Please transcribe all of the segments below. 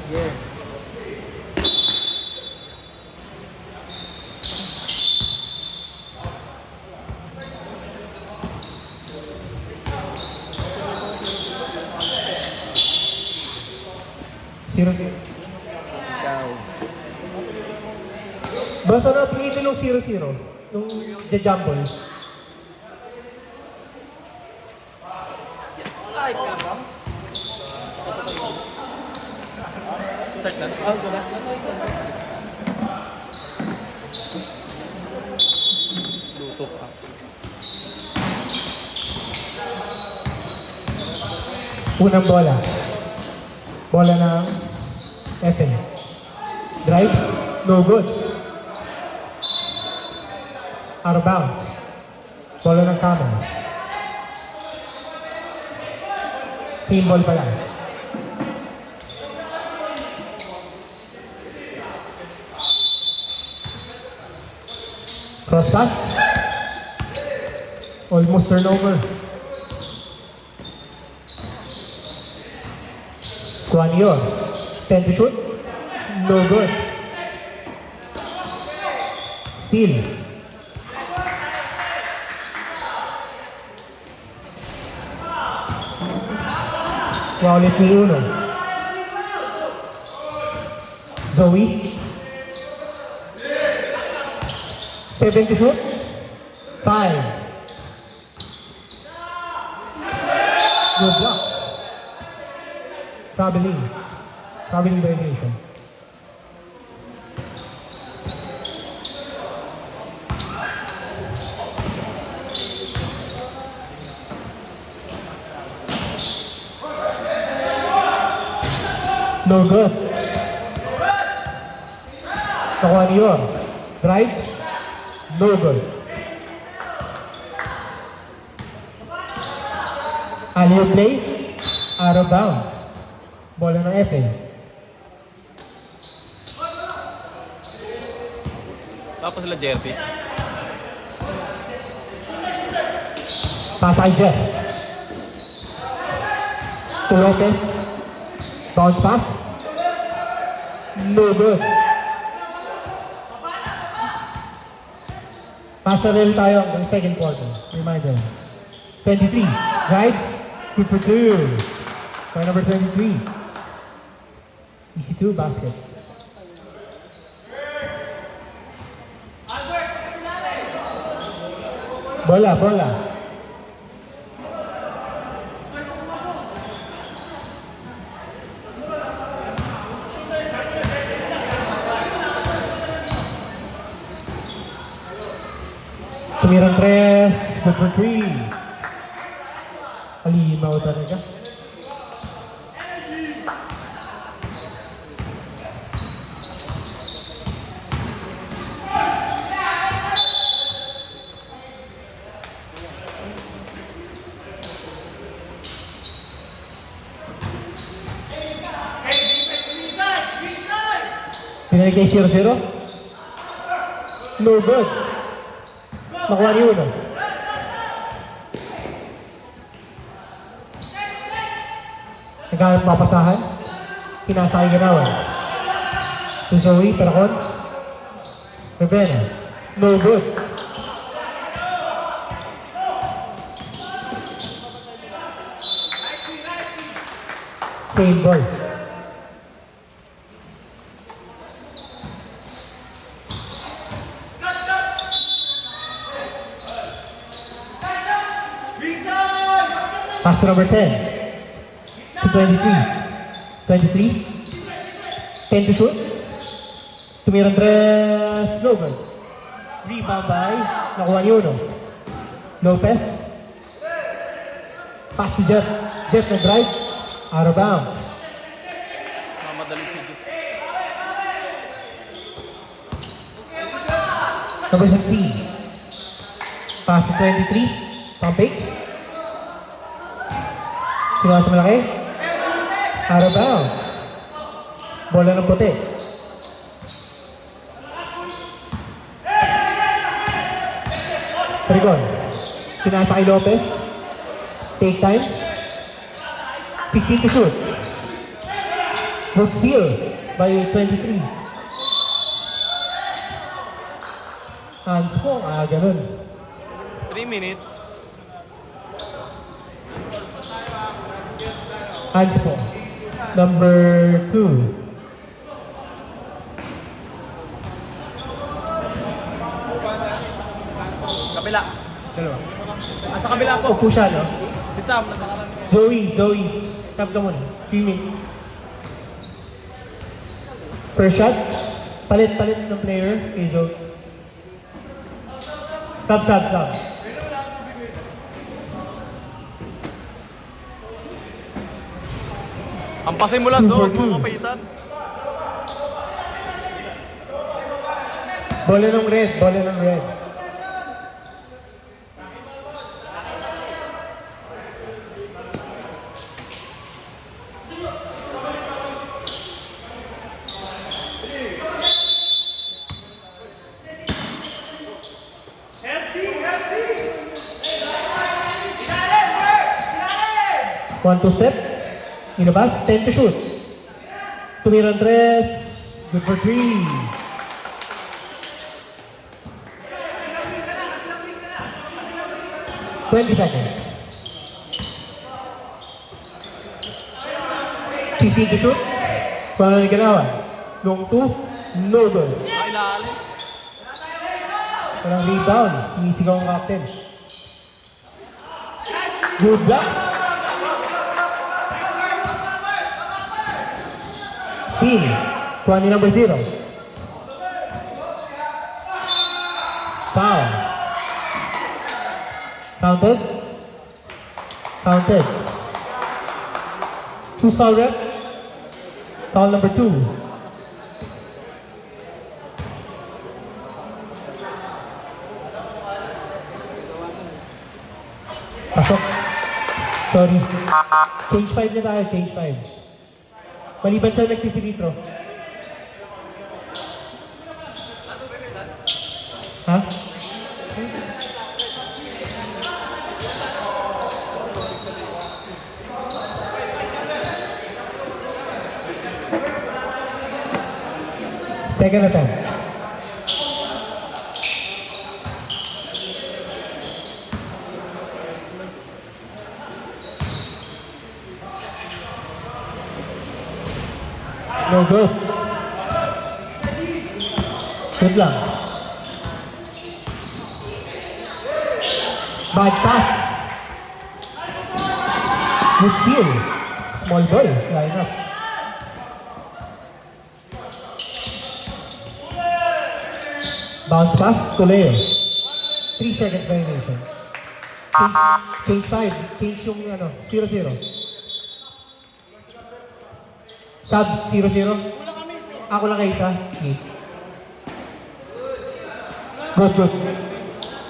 Yeah. Zero. Ikaw. Basta na pilitin ng 0-0 nung jumble. Start na? Luto pa. Unang bola. Bola ng SM. Drives, no good. Out of bounds. Bola ng Camel. Team ball pala. Cross pass. Almost turnover. Guanyo. 10 to shoot. No good. Steal. Ulit ni Uno. Zoe. 7 to shoot. 5. No block. Traveling violation. No good. Nakuha ni Yor. Drive. No good. Alley play. Out of bounds. Bola ng FA. Tapos sila jersey. Pass kay Jeff. To Lopez. Bounce pass. No good. Pasa rin tayo ng second quarter. Reminder. 23. Rides. Good for 2. Point number 23. Easy 2 basket. Bola. Tumirang 3. Good for 3. Halimaw talaga. Pinagay 0-0. No good. Nakuha ni Uno. Nagkaroon papasahan. Pinasa kay Ganawan. To Zoe, Parakon. Rivera. No good. Same ball. Pass to number 10. To 23. 23. 10 to shoot. Tumirang 3. Snowbird. Rebound by nakuha ni Uno. Lopez. Pass to Jeff. Jeff na drive. Out of bounds. Mamadali si Jeff. Number 16. Pass to 23. Pump fakes. Sino sa malaki? Out of bounds. Bola ng puti. Perigon. Pinasa kay Lopez. Take time. 15 to shoot. Good steal by 23. Hands po, ganun. 3 minutes. Hands po. Number 2. Kabila. Dalawa. Sa kabila po. Upo siya, no? Si Sam, nakaraan. Zoe. Sub ka muna. 3 minutes. Per shot. Palit ng player. Okay, Zoe. Sub. Hampasin mo lang, 2 so. for Huwag 2. mo kapayitan. Bola ng red. 1-2 step. Inabas. 10 to shoot. Tumira ng 3. Good for 3. Twenty seconds. 15 to shoot. Paano ni Ganawan? Long 2. No good. Ay, lalim. Walang rebound. Sinisigaw ang captain. Good block. Steal. Kuha ni number 0. Foul. Counted. Who's foul rep? Foul number 2. Pasok. Sorry. Change 5 na tayo, change 5. Maliban sa nag-free throw. Ha? Second attempt. No good. Good lang. Bad pass. Good steal. Small ball. Line up. Bounce pass to Leo. 3 seconds violation. Change 5. Change yung 0-0. Sub 0-0. Ako lang kayo isa. Okay. Good.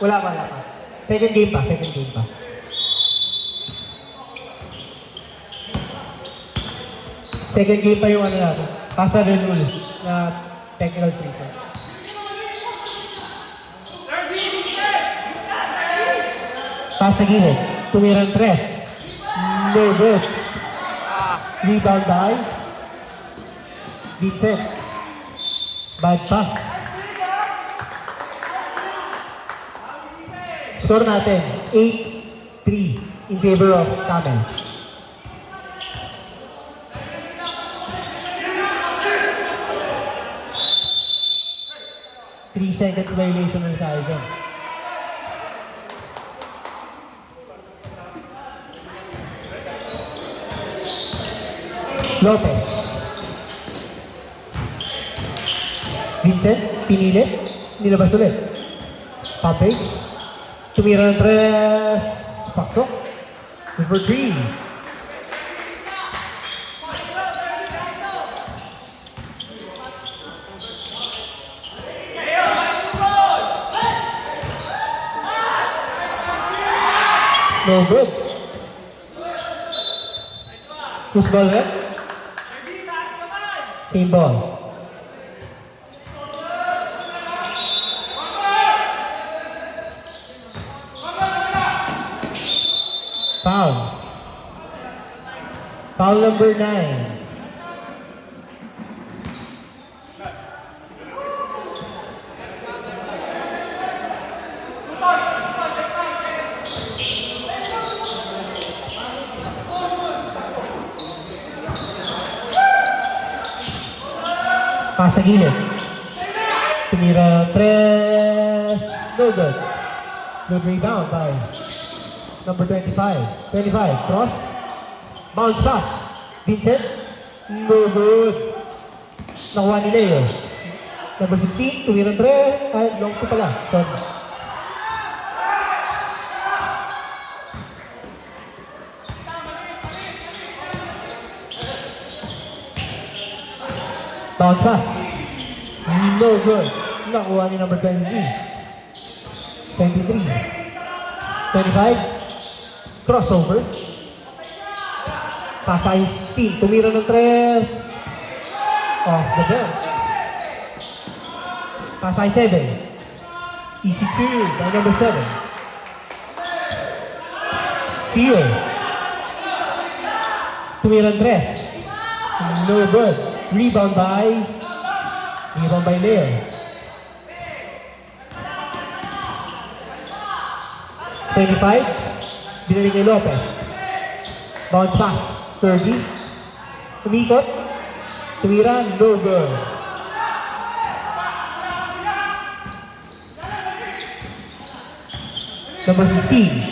Wala pa. Second game pa. Second game pa yung natin. Pasa the rule na technical free throw. Pasa gilid. Tumirang 3. No good. Rebound by Vincent. Bad pass. Score natin, 8-3 in favor of Camel. Three seconds violation na tayo dyan. Lopez. Vincent, pinilit, nilabas ulit. Pampage, tumira ng 3, pasok. Number 3. No good. Who's ball red? Same ball. Foul. Foul number 9. Pasa gilid. Tumira 3. No good. Good rebound by number 25. 25. Cross. Bounce pass. Vincent. No good. Nakuha ni Leo. Number 16. Tumira 3. Ay, long 2 pala. Sorry. Bounce pass. No good. Nakuha ni number 23. 23. 25. Crossover. Pasay 16. Tumira ng 3. Off the bench. Pasay 7. Easy 2 by number 7. Steal. Tumira ng 3. No good. Rebound by Leo. $25. Binalik kay Lopez. Bounce pass. 30. Umikot. Tumira. No good. Number 15.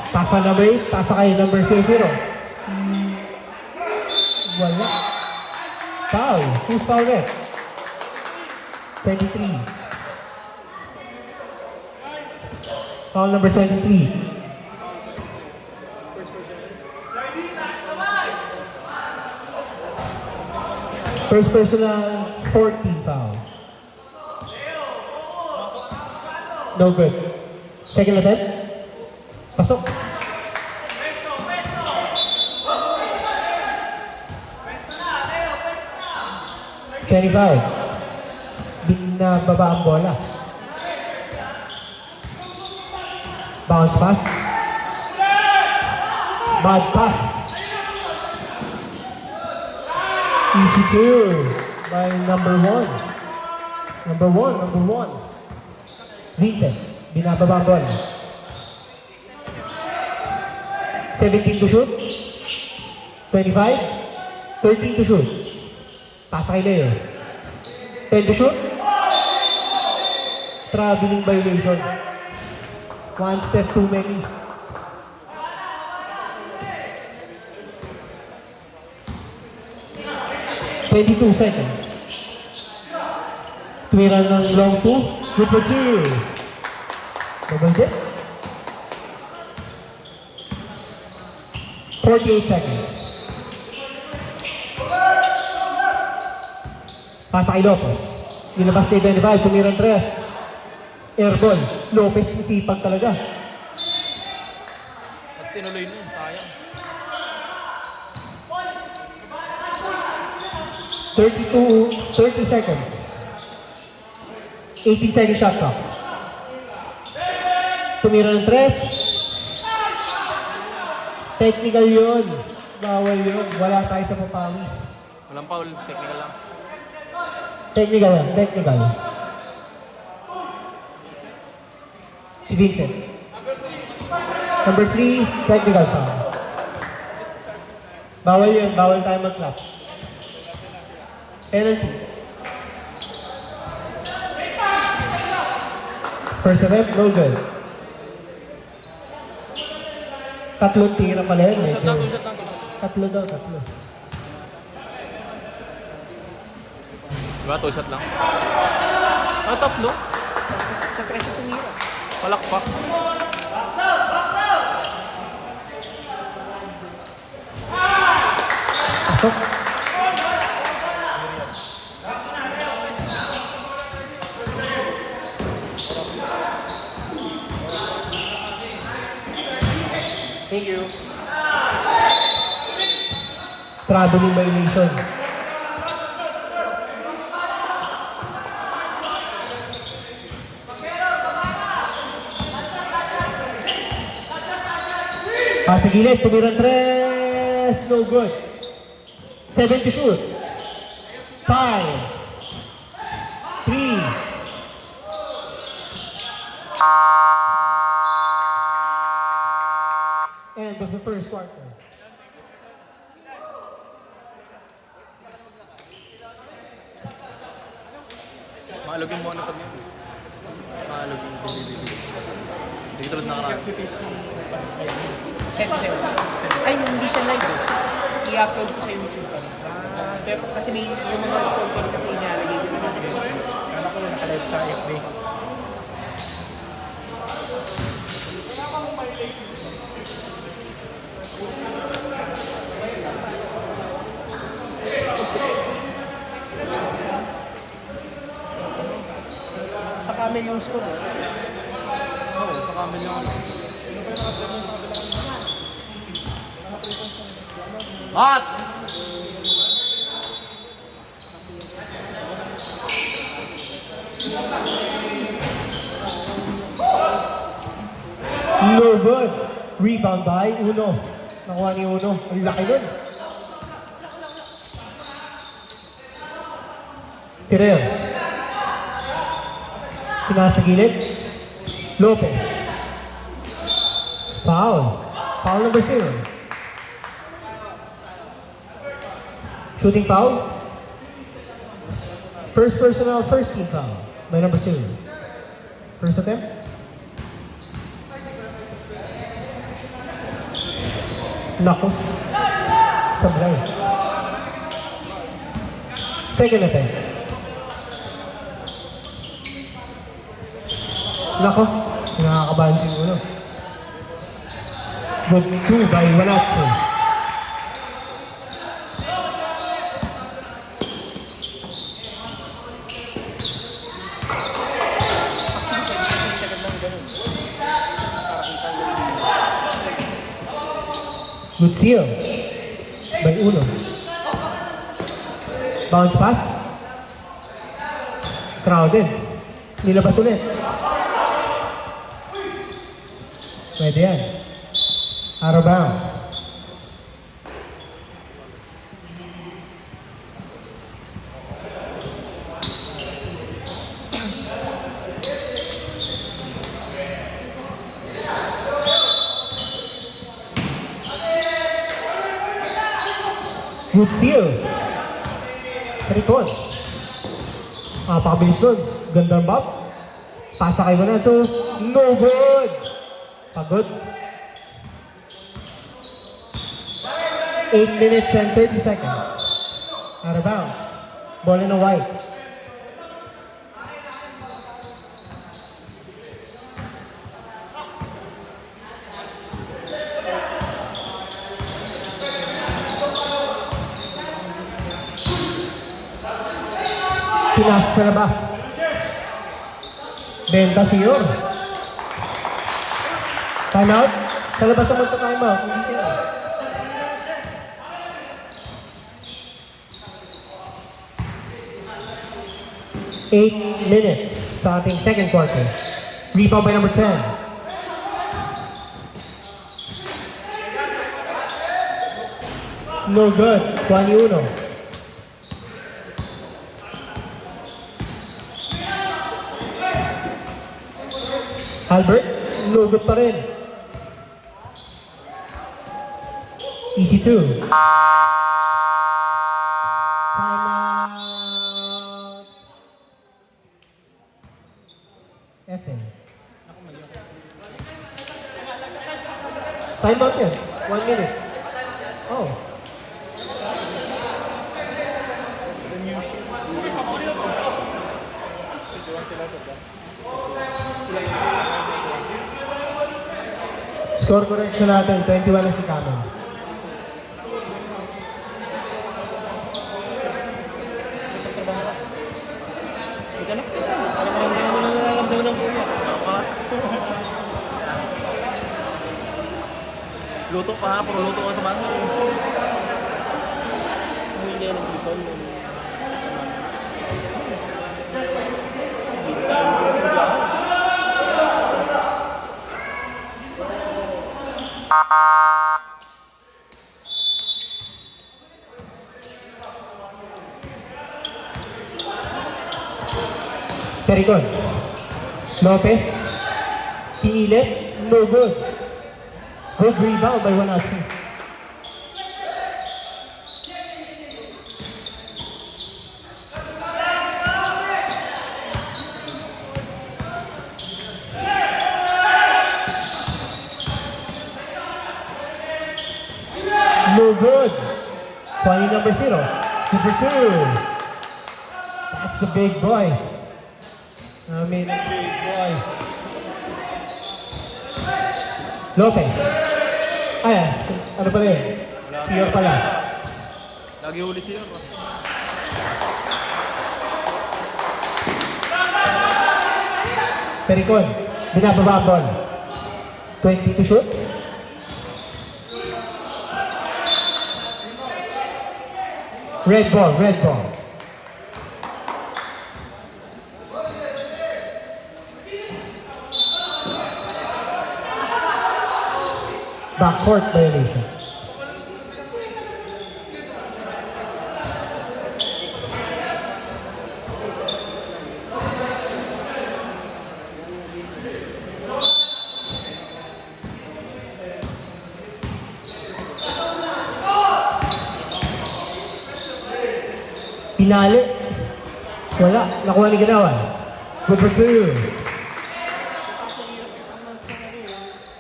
Pasa number 8. Pasa kay number 00. Wala. Foul. Who's foul rep? 23. Foul number 23. First personal 14 foul. No good. Second attempt. Pasok. $25. Binababa ang bola. Bounce pass. Bad pass. Easy 2 by number 1. Number 1. Vincent. Binababa ang bola. 17 to shoot. 25. 13 to shoot. Pasa kay Leo. 10 to shoot. Traveling violation. One step too many. $22 seconds. Tumira ng long 2. Good for 2. Double dip. 48 seconds. Pasa kay Lopez. Nilabas kay 25. Tumira ng 3. Airball. Lopez sisipag talaga. At tinuloy nun, sayang. 30 seconds. 18 second shot clock. Tumira ng 3. Technical yun. Bawal yun. Wala tayo sa papawis. Walang foul, technical lang. Technical yan. Technical. Si Vincent. Number 3, technical foul. Bawal yun. Bawal tayo mag-clap. Penalty. First attempt, no good. Tatlong tira pala yun. Two shot lang. Tatlo daw. Diba, 2 shot lang. Ano, tatlo? Sa presyo tumira. Palakpak. Pasok. Thank you. Traveling violation. Sa gilid, tumirang 3. No good. 7 to shoot. 5, 3, end of the first quarter. Mahalog yung mono pag yun. Mahalog yung bili. Hindi ka tulad nakaraan. Ay, hindi siya live. I-upload ko sa YouTube. Pero kasi may yung mga sponsor kasi inalagay ko naman yun. Kala ko naka-live sa FB. Sa camel yung score. Oo, sa camel yung ano. Hot! No good. Rebound by Uno. Nakuha ni Uno. Ang laki nun. Tirel. Pinasa gilid. Lopez. Foul. Foul number 0. Shooting foul. First personal, first team foul by number 0. First attempt. Nako. Sablay. Second attempt. Nako. Nakakabahan si Uno. Good 2 by Wanatsu. Good steal by Uno. Bounce pass. Crowded. Nilabas ulit. Pwede yan. Out of bounds. Good steal. Tricon. Pakabilis nun. Gandang bop. Pasa kay Wanatsu. No good. Pagod. 8 minutes and 30 seconds. Out of bounds. Ball in a white. Pinas sa labas. Benta siyor. Time out. Sa labas ang magta-time out. Hindi ka. 8 minutes sa ating second quarter. Rebound by number 10. No good. Juan Uno. Albert, no good pa rin. Easy 2. Timeout. FN. Timeout yan. 1 minute. Oh. Score correction natin, 21 na si Camel. Luto pa, puro luto ka sa bahay. Hindi na nag-rebound. Pericon. Lopez. Pinilit. No good. Good rebound by Wanatsu. No good. 20 number 0. Number 2. That's the big boy. Big boy. Lopez. Ayan. Ano pala yun? Siyor pala. Lagi huli siya. Pericon. Binababa ang ball. 20 to shoot. Red ball, red ball. Backcourt violation. Pinali. Wala. Nakuha ni Ganawan. Good for 2.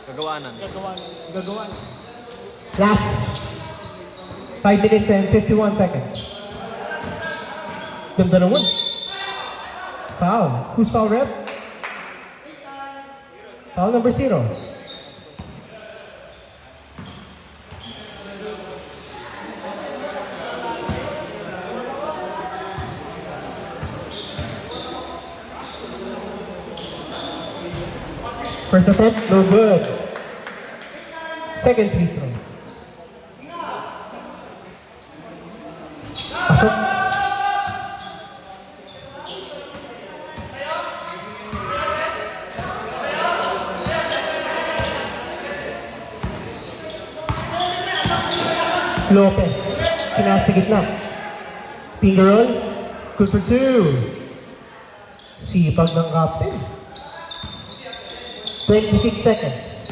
Kagawanan. Gagawa. Last 5 minutes and 51 seconds. Ganda naman. Foul. Who's foul rep? Foul number 0. First attempt, no good. Second free throw. Pasok. Lopez. Pinasa gitna. Finger roll. Good for 2. Sipag ng captain. 26 seconds.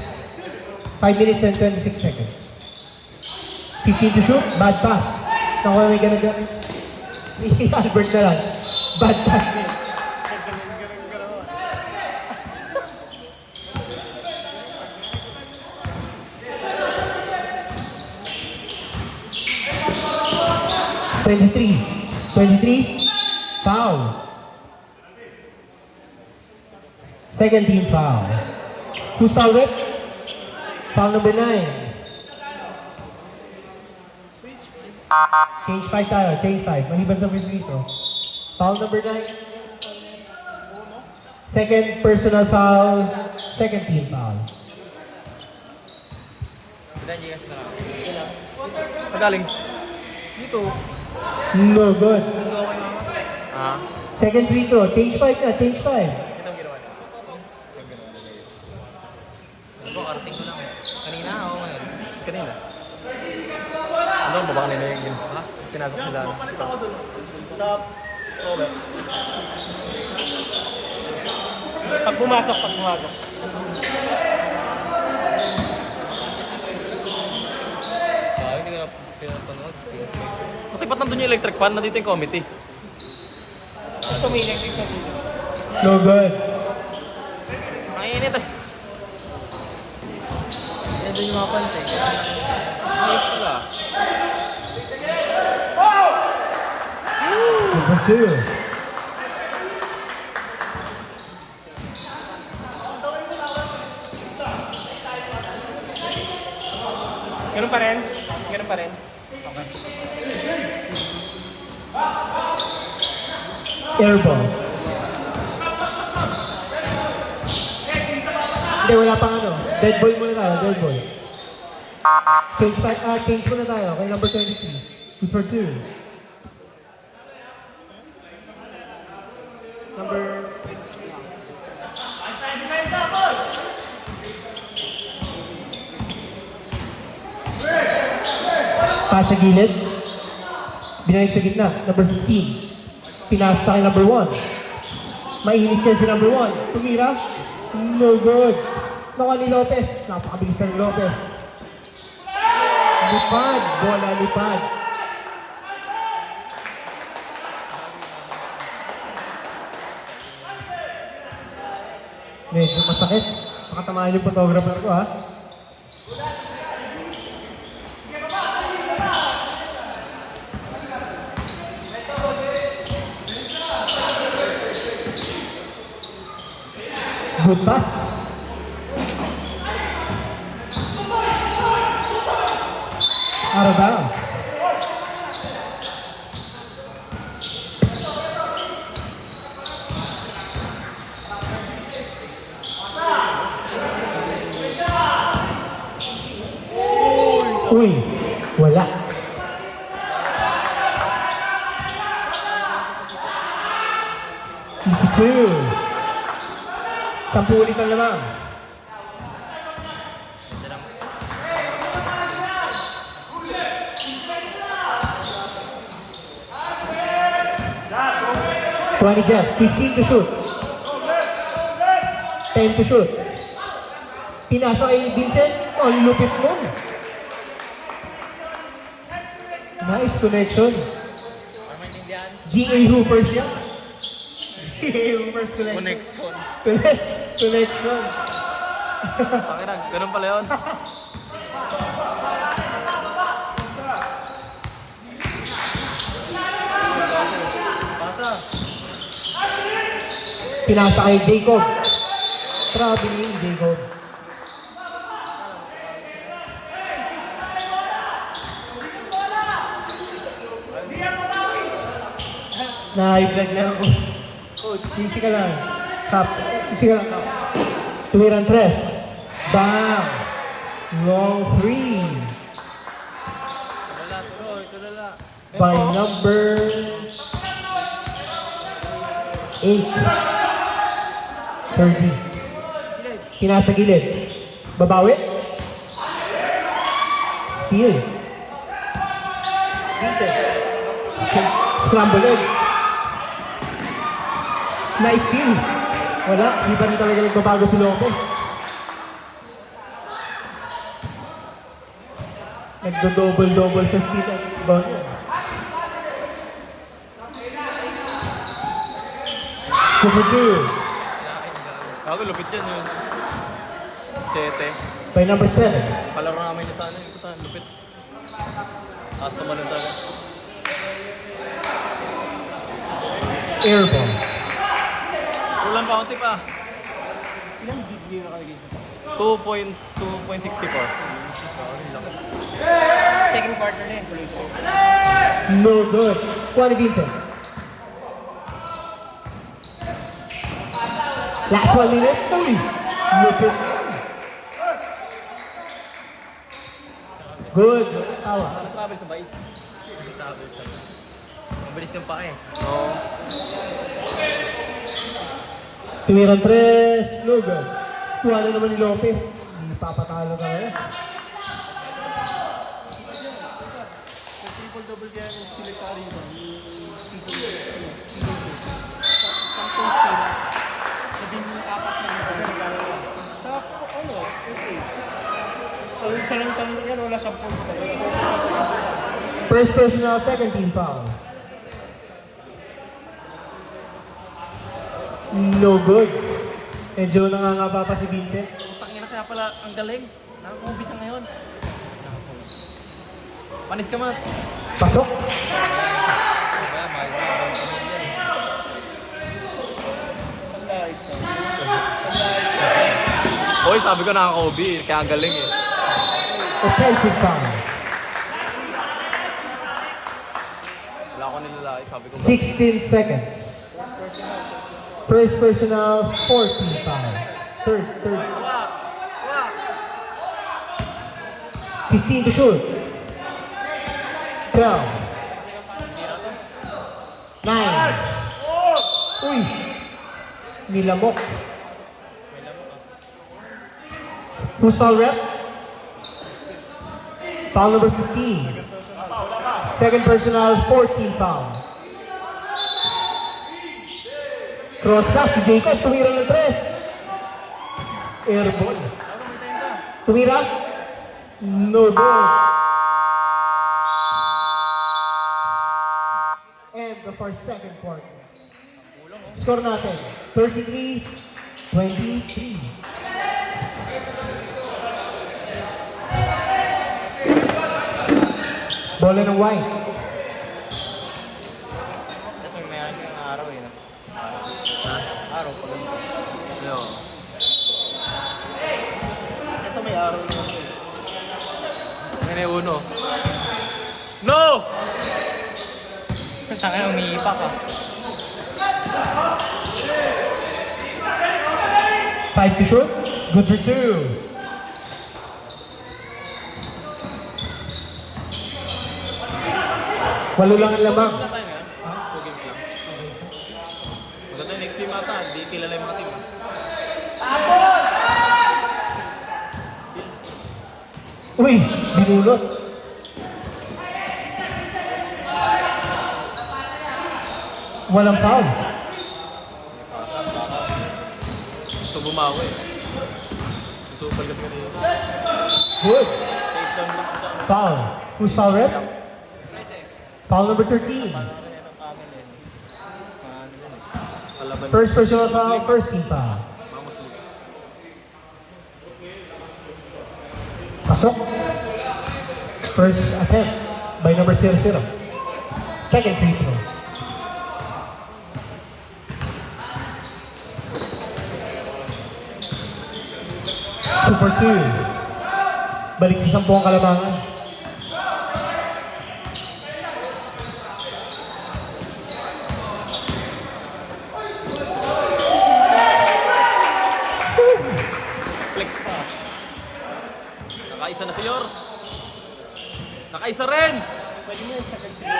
5 minutes and 26 seconds. 15 to shoot. Bad pass. Nakuha may ganun. Albert na lang. Bad pass din. $23. Foul. Second team foul. Who's foul rep? Foul number 9. Change 5 tayo. Change 5. Maliban sa free throw. Foul number 9. Second personal foul. Second team foul. Magaling. Dito. No good. Sundo ako yung Ah. Second free throw. Change 5 na. Change 5. Ito ang ginawa niya. Ano ba, karating ko lang. Kanina ako ngayon. Kanina. Ano ba ba kanina yung ginawa? Ha? Pinasok sila. Sa over. Pag pumasok. Hindi ko na pinapanood. Buti ba't nandun yung electric fan? Nandito yung committee. Tumingin din sa video. No good. Ang init eh. Yan doon yung mga pante. Ayos pala. Number 2. Ganun pa rin. Ganun pa rin. Okay. Air ball. Hindi, wala pang ano. Dead ball muna tayo, dead ball. Change muna tayo kay number 23. Good for 2. Number... Pass sa gilid. Binalik sa gitna. Number 15. Pinasa kay number 1. Mainit yan si number 1. Tumira. No good. Nakuha ni Lopez. Napakabilis na ni Lopez. Lipad. Bola lipad. Medyo masakit. Makatamaan yung photographer ko ha. Good pass. Out of bounds. Uy, wala. Easy two. 10 ulit ang lamang. Twenty Jeff, 15 to shoot. 10 to shoot. Pinasa kay Vincent. Oh, lupit mo. Nice connection. GA Hoopers yan. GA Hoopers connection. Connection. Pakina, ganun pala yun. Pasa. Pinasa kay Jacob. Traveling Jacob. Na-high-blood lang ako. Coach, easy ka lang. Top. Easy ka lang. Tuwiran tres. Bang! Long three. Tulala. By number 8. 30. Pinasa gilid. Babawi. Steal. Vincent. Scramble egg. Nice steal. Wala. Di pa rin talaga nagbabago si Lopez. Nagdo-double-double sa steal at rebound niya. Number 2. Ako, lupit yan yun. 7. By number 7. Palaro namin niya sa ano. Ito, lupit. Taas naman yung talaga. Air ball. Kulang pa, unti pa. Ilang deep game na kalagay siya? 2.64. Second quarter na yun. No good. Juan Vincent. Last 1 minute. Uy! Look at good. Tawa. Travel sa bay. Travel sa bay. Mabilis yung paa eh. Oo. Tumiran tres. No good. Tuwa na naman ni Lopez. Hindi papatalo ka ngayon. Triple-double kaya yung steal at saka rebound. Sampung steal. 14 na rebound. Sa ano? Okay. Kung isa lang tanong yan, wala 10 steal. First personal, second team foul. No good. Medyo nangangaba pa si Vincent. Tangina kaya pala ang galing. Nakakubisa ngayon. Panis ka man. Pasok. Hoy, sabi ko nakaka-OB. Kaya ang galing eh. Offensive foul. Wala ko nilalait. Sabi ko 16 seconds. First personal, 14 foul. Third. 15 to shoot. 12. 9. Uy! Nilamok. Who's foul rep? Foul number 15. Second personal, 14 foul. Cross pass si Jacob. Tumira ng 3. Airball. Tumira. No good. And the first second quarter. Score natin. 33-23. Bola ng white. Ito yung mayroon yung araw eh. Araw pa lang. Yo. Ito may araw na ito. Ngayon ay uno. No! Tangin, umiipak ah. 5 to shoot. Good for 2. Walo lang ang lamang. Wala tayo nga. 2 games lang. Maganda yung next team ata. Hindi kilala yung mga team. Uy, binulot. Walang foul. Gusto bumawi. Gusto pagkat ka nila. Good. Take down lang siya. Foul. Who's foul rep? Foul number 13. Kalaban. First personal foul, first team foul. Mga Muslim. Pasok. First attempt by number 00. Second free throw. Two for 2. Balik sa 10 ang kalamangan. Flex pa. Nakaisa na si Yor. Nakaisa rin! Pwede mo yung second siguro.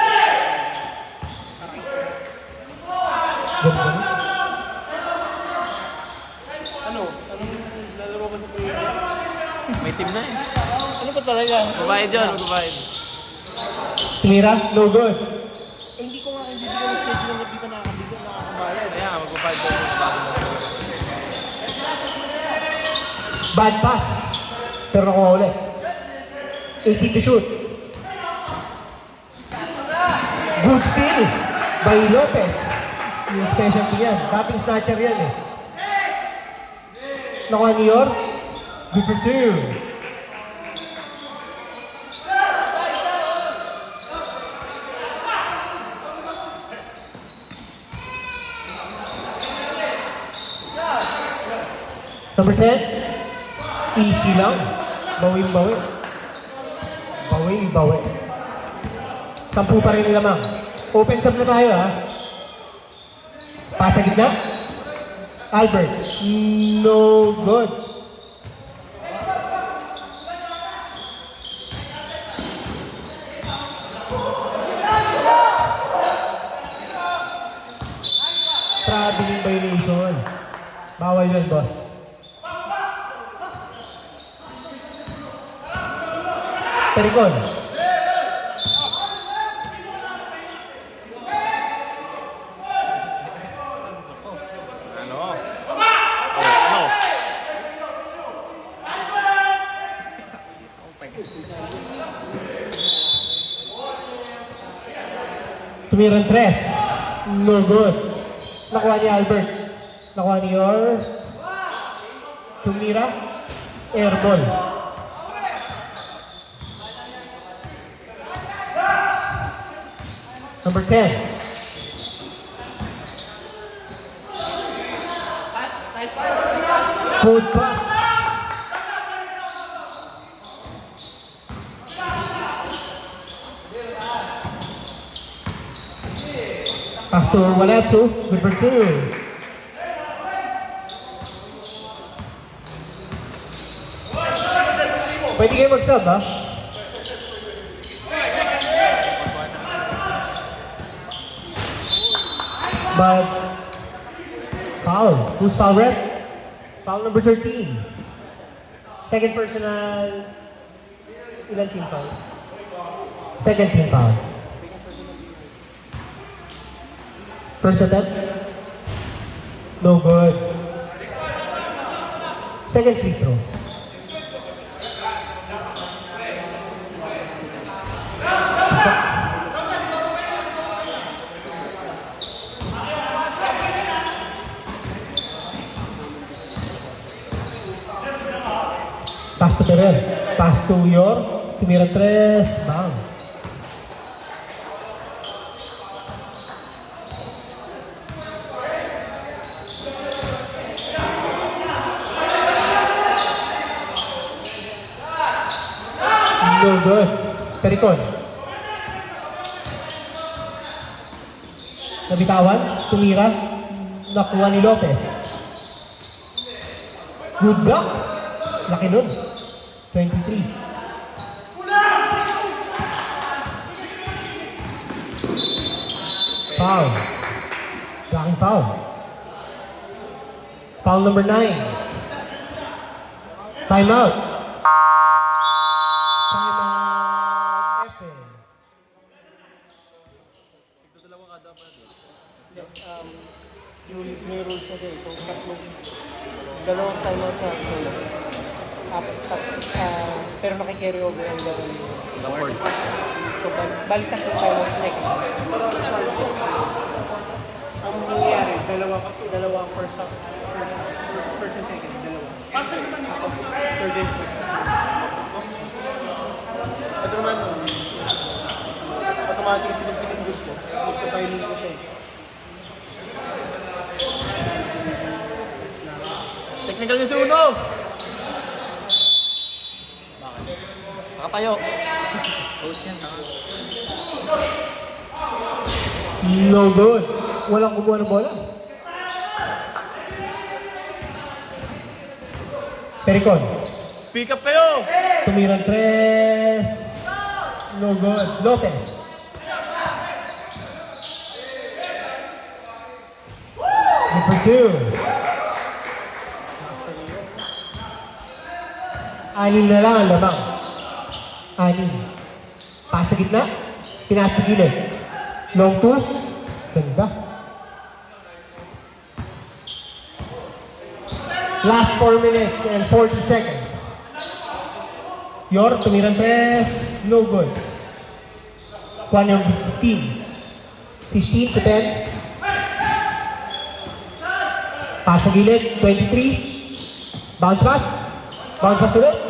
Ganda na. Ano? Anong lalaro ba sa player? May team na eh. Ano ba talaga? Magbabayad dyan, magbabayad. Tumira, no good. Eh, hindi ko na schedule na di ba nakakabayad. Kaya nga, magbabayad dyan. Bago na. Bad pass. Pero nakuha ulit. 18 to shoot. Good steal by Lopez. Yung specialty yan. Dating snatcher yan eh. Nakuha ni Yor. Good for 2. Number 10. Easy lang. Bawi-bawi. Bawi-bawi. 10 pa rin lamang. Open sub na tayo ha. Pasa gitna. Albert. No good. Traveling violation. Bawal yun, boss. Pericon. Ano? Oh, ano? Tumirang 3. No good. Nakuha ni Albert. Nakuha ni Yor. Tumira. Airball. Number 10. Good pass. Pass to Waletsu. Good for 2. Pwede kayo mag-sub, ha? But foul. Who's foul rep? Foul number 13. Second personal. Ilan team foul? Second team foul. First attempt? No good. Second free throw. Pass to Perel. Pass to Yor. Tumira 3. Bang. No good. Pericon. Nabitawan. Tumira. Nakuha ni Lopez. Good block. Laki nun. 23. Foul. Blocking foul. Foul number 9. Timeout. Timeout. F. May rules na din. So, dalawang timeout sa pero nakikarry over ang gawin. So, balik na tayo sa second. Ang nangyayari, dalawa first and second, dalawa. Tapos, third and fourth. Ito naman, automatic kasi kung pinindot ko, magpapailin ko siya eh. Technical yung sunog! Nakatayo. Coach yan, No good. Walang kumuha ng bola. Pericon. Speak up kayo! Tumirang 3. No good. Lopez. Good for 2. Anin na lang ang lamang. Anin. Pasa gitna. Pinasa gilid. Long 2. Ganda. Last 4 minutes and 40 seconds. Yor, tumirang 3. No good. Kuhan yung 15. 15 to 10. Pasa gilid. 23. Bounce pass. Bounce pass ulit.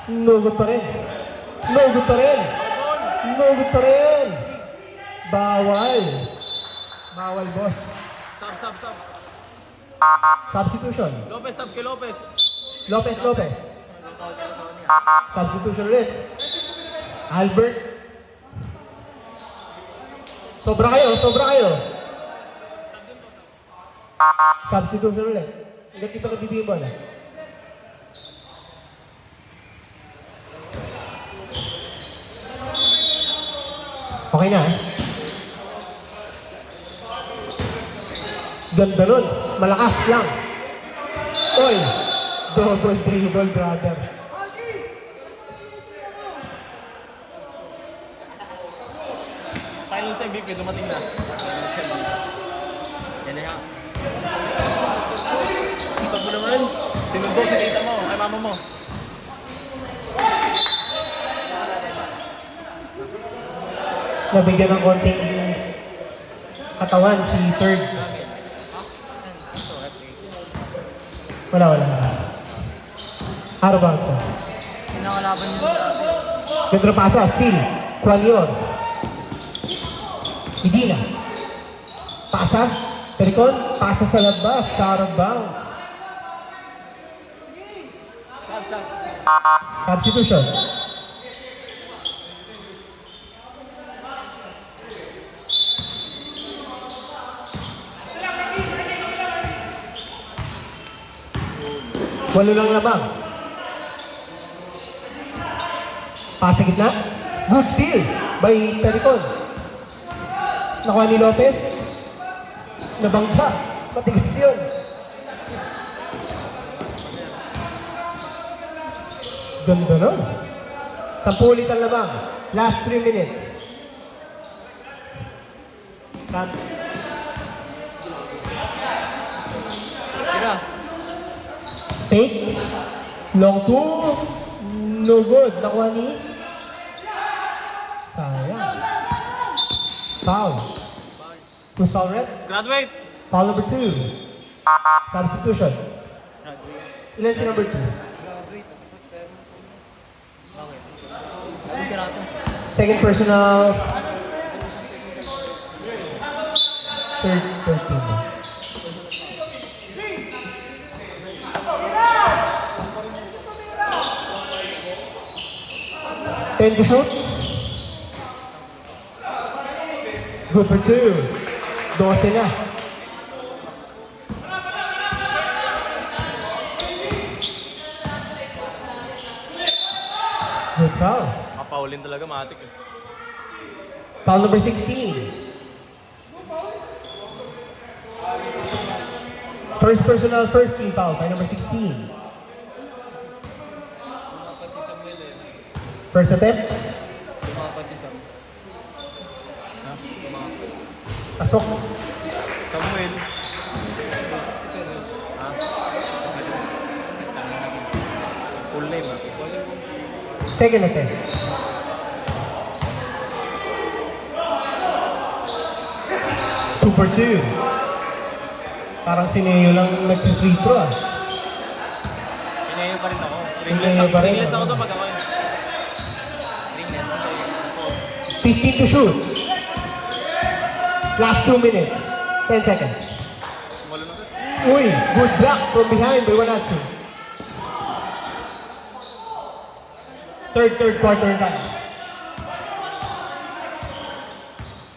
No good pa rin. No good pa rin. No good pa rin. Bawal. Bawal, boss. Sub. Substitution. Lopez, sub kay Lopez. Lopez. Substitution ulit. Albert. Sobra kayo. Substitution ulit. Hindi pa nabibigyan bola. Okay na. Ganda nun. Malakas lang. Oy! Double dribble, brother. Final sa MVP, dumating na. Yan na yan. Sipag mo naman. Sinundo si tita mo, kay mama mo. Nabigyan ng konting katawan si third. Wala. Araw bounce. Pinakalaban niyo. Gandra pasa, steal. Kualior. Medina. Pasa. Pericon. Pasa sa labas. Sa araw bounce. Substitution. Walo lang lamang. Pasa gitna. Good steal by Pericon. Nakuha ni Lopez. Nabangga. Matigas yun. Ganda nun. 10 ulit ang lamang. Last 3 minutes. Cut. Tira. Fake. Long two. No good. Nakuha ni. Sayang. Foul. Two foul red. Graduate. Foul number 2. Substitution. Ilan si number 2? Ano sira to? Second personal. Third team. 10 to shoot. Good for 2. 12 na. Good foul. Kapaulin talaga, matik eh. Foul number 16. First personal, first team foul by number 16. First attempt. Lumapat si Sam. Ha? Lumapat. Pasok. Samuel. Ha? Full name ha? Second attempt. Two for 2. Parang si Neo lang nag-free throw ah. Pinayo pa rin ako. Pinayo pa rin. Ringless ako to pag ako yun. Ringless ako yun. 15 to shoot. Last 2 minutes. 10 seconds. Wala na. Uy, good block from behind by Wanatsu. Third quarter time.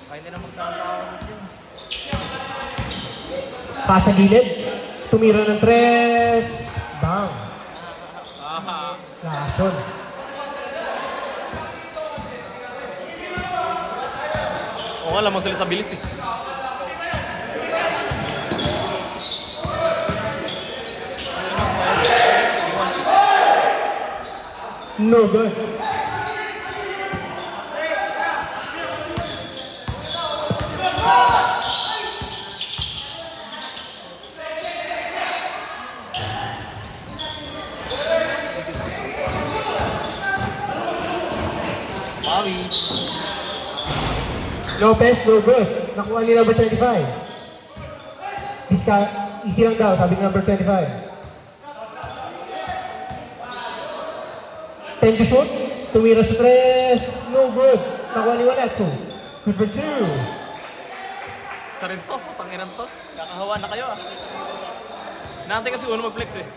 Kaya hindi na magtatawag yun. Pass sa gilid. Tumira ng 3. Bang. Aha. Lason. Oo nga, lamang sila sa bilis eh. No good. Pawi. Lopez, no good. Nakuha ni number 25. Easy lang daw, sabi ni number 25. 10 to shoot. Tumira sa 3. No good. Nakuha ni Wanatsu. Good for 2. Sa rin to, panginan to. Kakahawa na kayo ah. Naantay kasi uno mag-flex eh.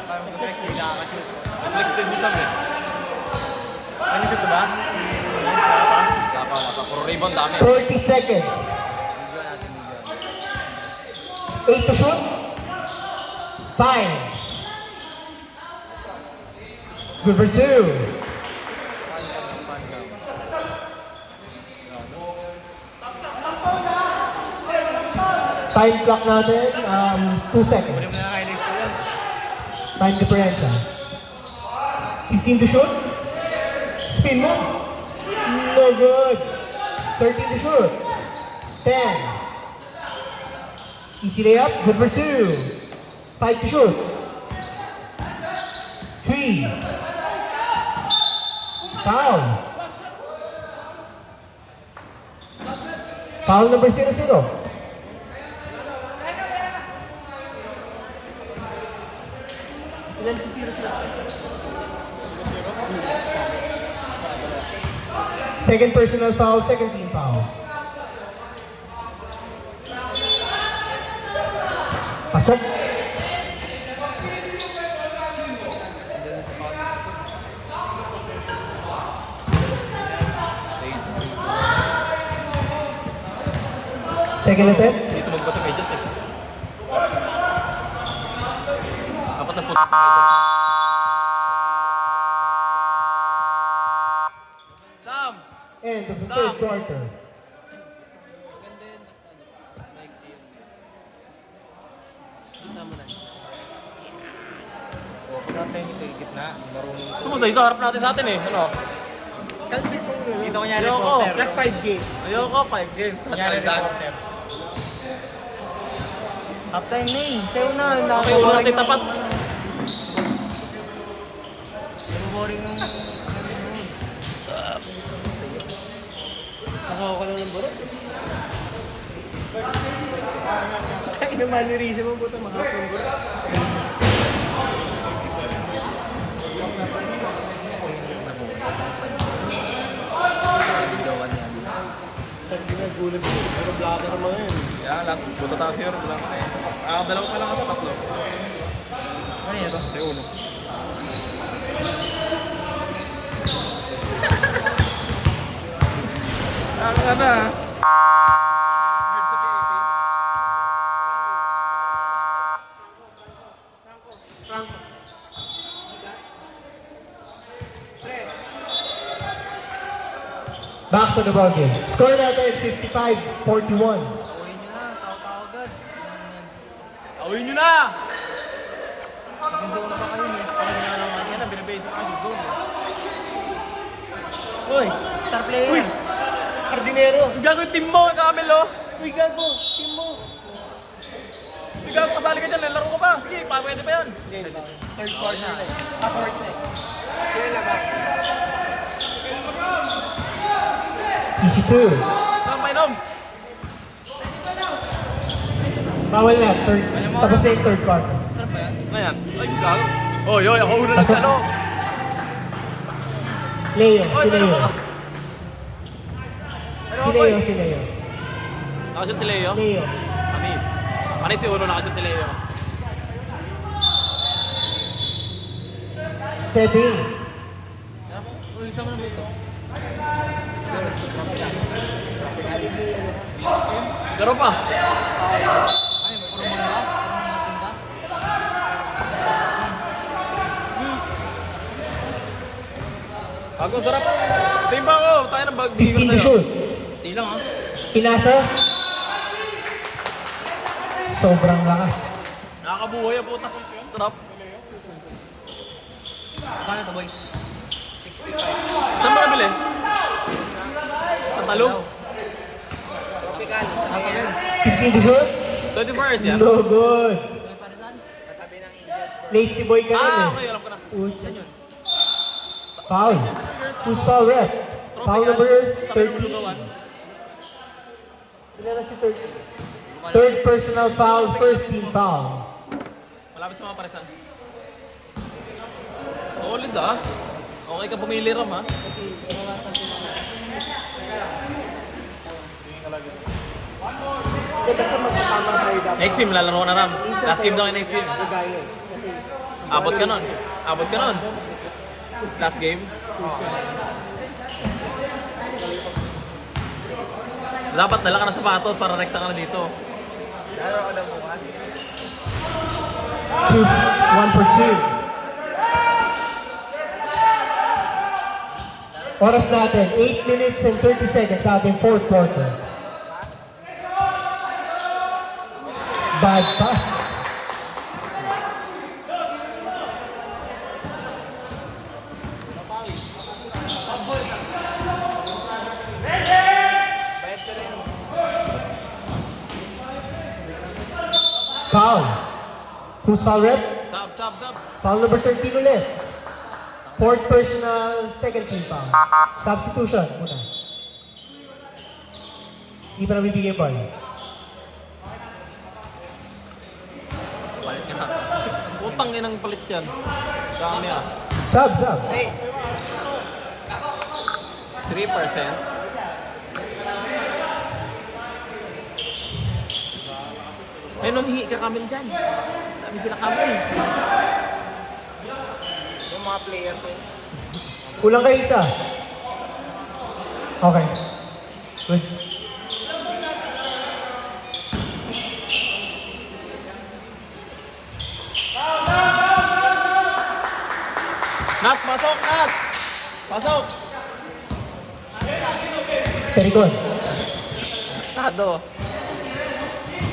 Mag-flex din, nakakashoot. Mag-flex din si Sam eh. Ano shoot ba? Lapa. Puro rebound dami. 40 seconds. 8 to shoot. 5. Good for 2. Time clock natin, 2 seconds. Pwede mo na kaya next yan. Time differential. 15 to shoot. Spin mo. No good. 13 to shoot. 10. Easy layup. Good for 2. 5 to shoot. 3. Foul. Foul number 0-0. Ilan si Siro sila? Second personal foul, second team foul. Pasok. Second attempt. Dito magbasa medyas eh. Dapat na puto sa medyas. Sam! End of the third quarter. Maganda yun, mas maiksi yun. Kita mo na. Huwag natin sa gitna, marunong. Gusto mo sa dito, harap natin sa atin eh. Ano? Kalpit mo muna. Dito ko niya Ayoko. reporter. Plus 5 games. Ayoko, 5 games. Kunyari reporter. Halftime na eh. Sa'yo na. Okay, ulo natin tapat. Boring yung... Nakakuha ko lang ng borot. Ay, inamannerism mo po ito, makapong borot. Hindi na gulat ko. Pero blata naman yun. Kaya lang, punta tayo si York lang. Dalawa pa lang ako, tatlo. Ano yun ito? Ito uno. Ang na. Back to the ball game. Score natin 55-41. Uwi nyo na. Tao-tao agad. Awin nyo na! Gusto na pa kayo, miss. Kami na lang. Yan na, binibase ako sa zone. Uy! Star player. Uy! Hardinero! Yung gago yung team mo, Camel, oh! Uy, gago! Team mo! Yung gago, kasali ka dyan, laro ka pa. Sige, pwede pa yan. Hindi, di ba? Third quarter na eh. Fourth na eh. Kaya lang ba? Easy 2. Saan painom? Bawal na. Third. Tapos na yung third quarter. Ano yan? Ay, yung gago. Oy, oy, ako una Pasok. nagtalo. Leo. Oy, Si painom Leo. ka. Si Leo. Si Leo. Nakashoot si Leo. Leo. Amis. Anis si Uno, nakashoot si Leo. Stepping. Uy, isa mo na dito. Garo pa. Bago, sarap. Timba ko. Tayo ng bag. 15 to shoot. Hindi lang, ha? Pinasa. Sobrang lakas. Nakakabuhay ang puta. Sarap. Kano ito, boy? Saan ba nabili? Sa talo? Tropical. 15 to shoot. 24 hours yan? No good. Late si Boy ka rin Ah, eh. okay. Alam ko na. Foul. Who's foul rep? Foul number Kami nung 13. lugawan. Ilan na si 13? Third personal foul, first team foul. Malapit sa mga paresan. Solid, ah. Okay ka pumili, Ram, ha? Hindi, basta magkatamang tayo dapat. Next team, lalaro na, Ram. Last game daw kay next team. Gagaya eh. Kasi Abot ka nun. Abot ka nun. Last game. Dapat dala ka ng sapatos para rekta ka na dito. Lalo ako na bukas. 1 for 2. Oras natin, 8 minutes and 30 seconds sa ating fourth quarter. Bad pass. Foul. Who's foul rep? Sub. Foul number 13 ulit. Fourth personal, second team foul. Substitution muna. Hindi pa nabibigay ball. Palit ka na. Putang inang palit yan. Saan niya? Sub. 3%. Ay, nanghihi ka Camel dyan. Dami sila Camel. Yung mga player ko. Kulang kayo isa. Okay. Good. Nat, pasok, Nat! Pasok! Pericon. Tado.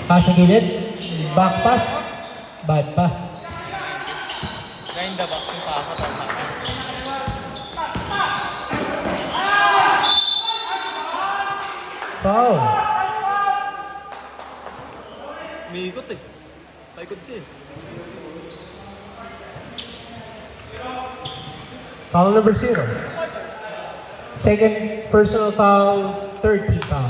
Pass sa gilid. Back pass. Bad pass. Kinda ba? Yung pasok. Foul. May ikot eh. Paikot siya eh. Foul number 0. Second personal foul, third team foul.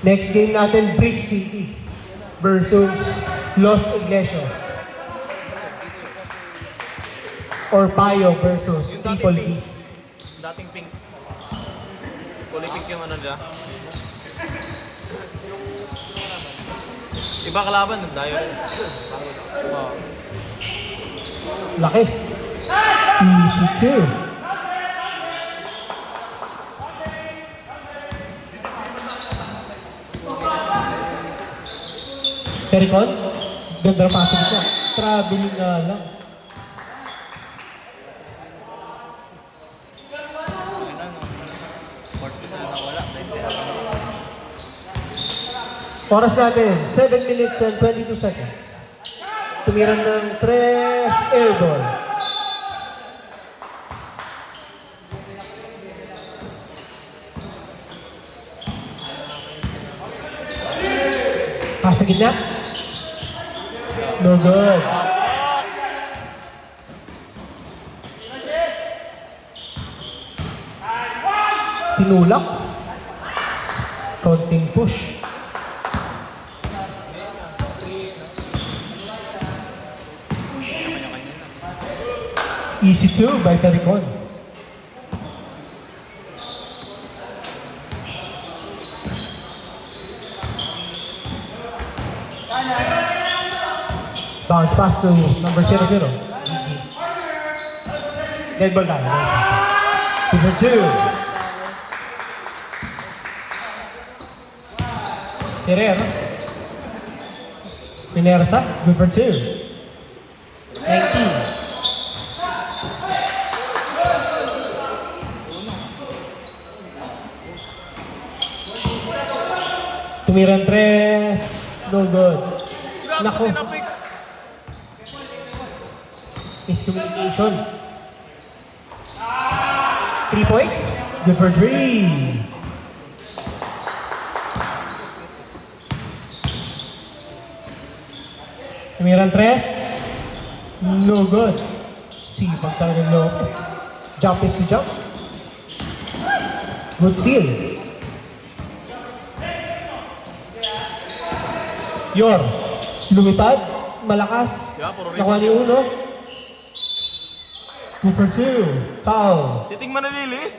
Next game natin, Brick City versus Los Iglesias. Or Payo versus Yung dating Triple pink. B's. Dating pink. Kulay pink yung ano nila. Iba kalaban, nagdayo rin. Wow. Laki. Easy 2. Tericon, ganda ng pasok niya. Traveling nga lang. Oras natin, 7 minutes and 22 seconds. Tumiran ng 3 air ball. Pasa gitna. No good. Tinulak. Counting push. Easy 2 by Tericon. Bounce pass to number 00. Easy. Dead ball tayo. Number 2. Herrera. Minersa. Good for 2. 19. Tumiran 3. No good. Nako. Tinapik. Miscommunication. 3 points. Good for 3. Tumiran 3. No good. Sipag talaga ng Lopez. Jump is to jump. Good steal. Yor. Lumipad. Malakas. Yeah, puro Nakuha ni Uno. Good for 2. Foul. Titing Manalili.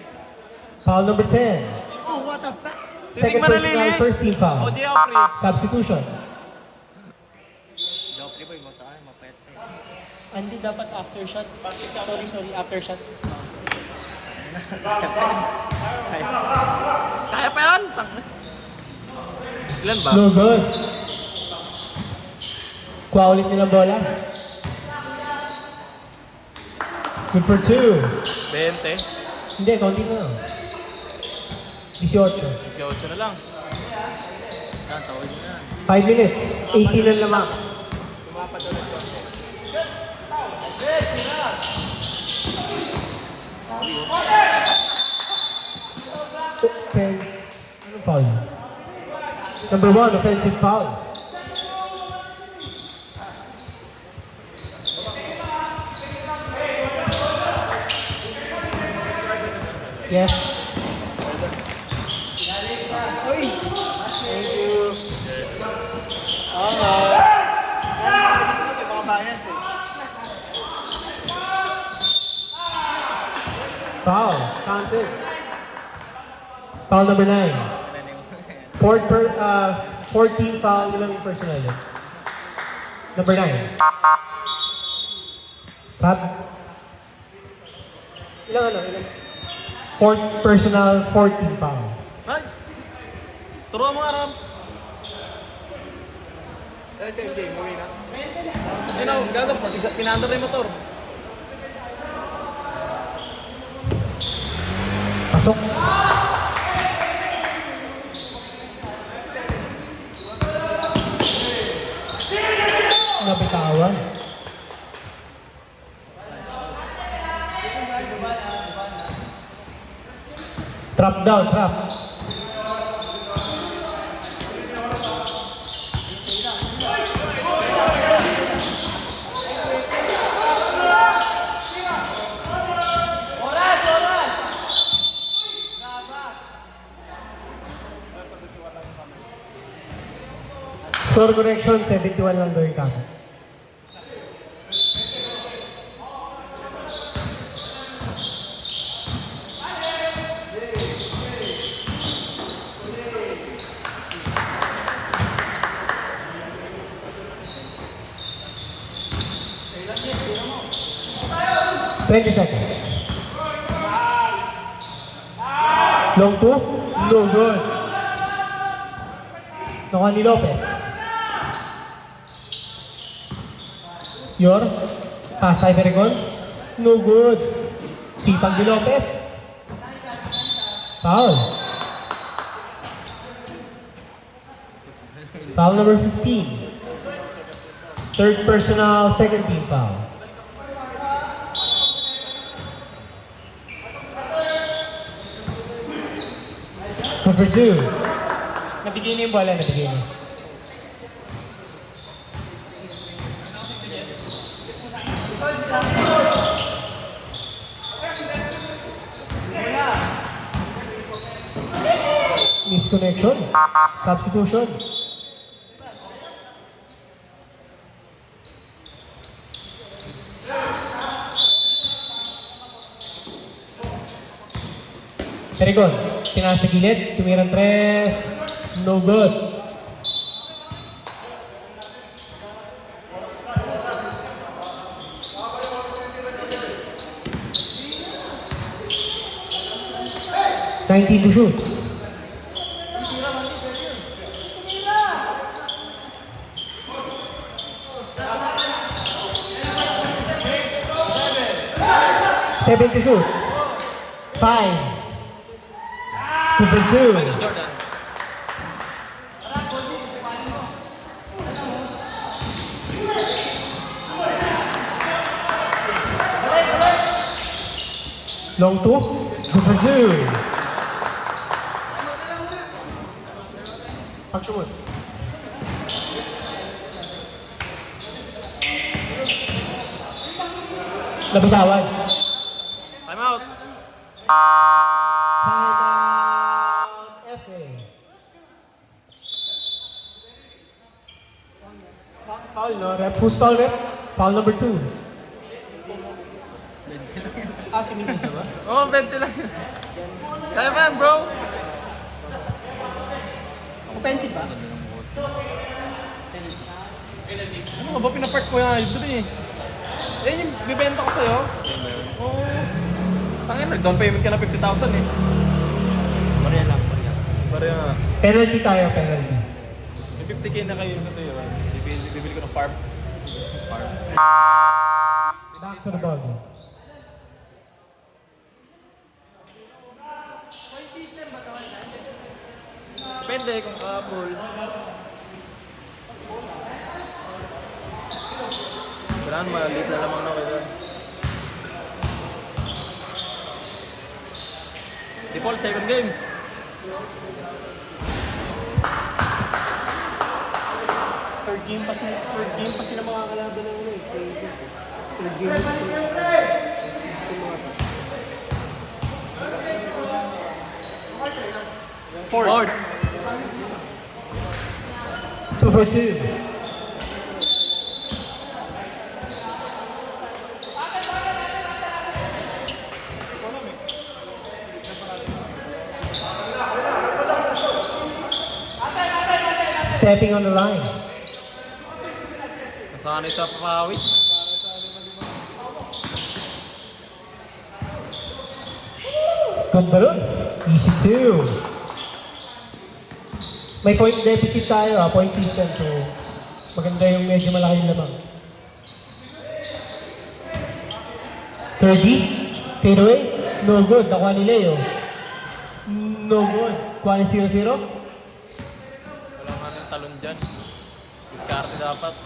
Foul number 10. Oh, what the fuck? Titing Second personal, Manalili. first team foul. O di Opry. Substitution. Jopri boy, matakan, mapet. Hindi dapat after shot. Sorry, after shot. Kaya pa yan. Ilan ba? No good. Kuha ulit nilang bola. Good for 2. 20. Hindi, kaunti na. 18. 18 na lang. Yan, tawag nyo yan. 5 minutes. 18 na lamang. Offense. Ano foul? Number 1, offensive foul. Yes. Baka bias eh. Foul. Counted. Foul number 9. 14 foul nilang personal. Number 9. Sab? Ilang? Fourth personal, 14 foul. Nice. Turo mo Aram. Saan si MJ? Muwi na? Ayun o, gago. Pinanda na yung motor. Pasok. Nabitawan. Trap down, trap. Score correction, 71 lang daw yung kamo. Twenty seconds. Long two, no good. Nakuha ni Lopez. Yor, pass ay Perigon. No good. Sipag ni Lopez. Foul. Foul number 15. Third personal, second team foul. Number 2. Nabigay na yung bola, nabigay na. Misconnection. Substitution. Perigon, tinaas sa gilid, tumirang 3, no good. Nineteen to shoot. Seven to shoot. 5. 2 for 2. Jordan. Long 2. 2 for 2. Pagsunod. Nabitawan. Time out. Timeout. FA. Foul, no? Rep. Who's foul, rep? Foul number 2. Si Minito ba? Oo, 20 lang. Kaya man, bro. Offensive ba? Ano nga ba pinapart ko yan? Ito eh. Yan yung bibenta ko sa'yo. Oo. Tangin, nag-down payment ka na 50,000 eh. Pareha lang, pareha. Pareha nga. Penalty tayo, penalty. May 50k na kayo kasi yun. Bibili ko ng farm. Farm. Back to the ball. Depende kung ka-ball. Kailangan maliit na lamang na kayo. Default, second game. Third game pa sila makakalaban ng ano eh. Third game pa sila. Fourth. 2 for 2. Stepping on the line. Nasanay sa pawis. Good balon. Easy 2. May point deficit tayo, point system. So, maganda yung medyo malaki yung lamang. 30. Fade away. No good. Nakuha ni Leo. No good. Kuha ni 0-0. Wala nga ng talon dyan. Discarte dapat.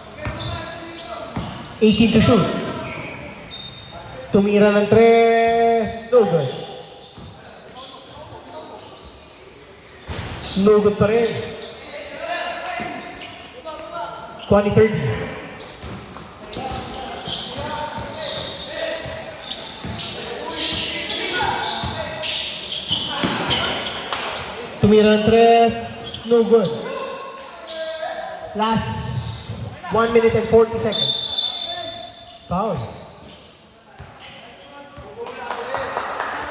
18 to shoot. Tumira ng 3. No good. No good pa rin. 20-30. Tumira ng 3, no good. Last 1 minute and 40 seconds. Foul.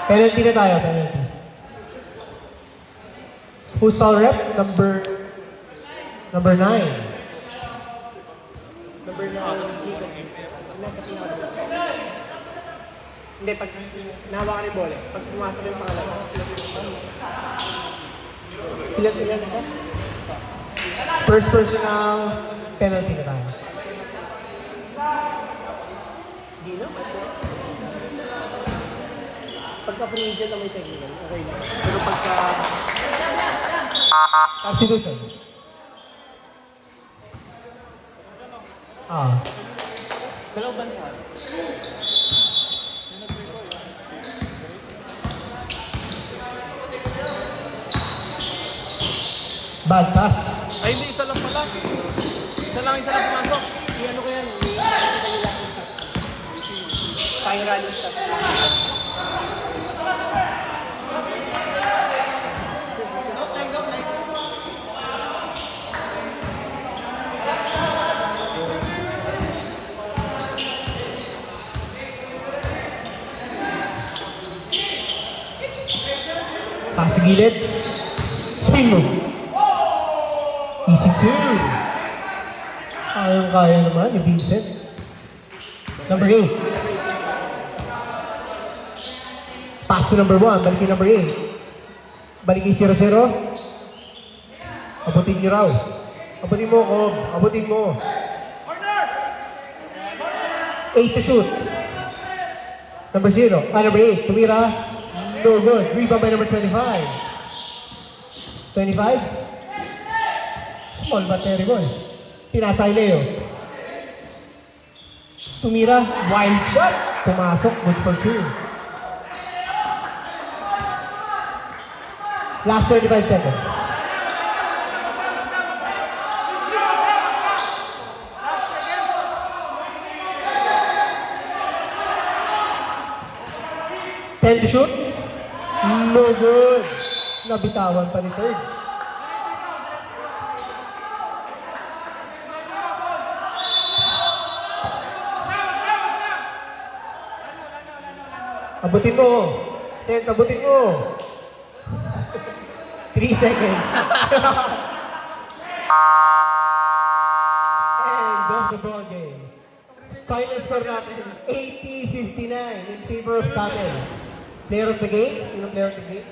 Penalty na tayo, penalty. Who's foul rep? Number 9. Number 9, nasa pinaka. Hindi, pag nahawakan yung bola, pag pumasok yung pangalawa. Ilan na siya? First personal penalty na tayo. Di na, pagka free agent na may technical, okay lang. Pero pagka Substitution. dalaw bansa, Bad pass. Ay, hindi, isa lang pala. Isa lang pumasok. ano ko yan, may nakikita nila kung sa tayo rally stats. Pass sa gilid. Spin move. Easy two. Kaya naman yung Vincent. Number 8. Pass to number 1. Balikin number 8. Balikin 0-0. Abutin niyo raw. Abutin mo, Cobb. Abutin mo. 8 to shoot. Number 0. Number 8. Tumira. No good. Rebound by number 25. 25. Small but terrible. Pinasay Leo. Tumira. Wild shot. Pumasok. Good for 2. Last 25 seconds. Ten to shoot. No good. Nabitawan pa ni third. Abutin mo. Sent, abutin mo. 3 seconds. And off the ball game. Final score natin, 80-59 in favor of Tatel. Player of the game? Sino player of the game?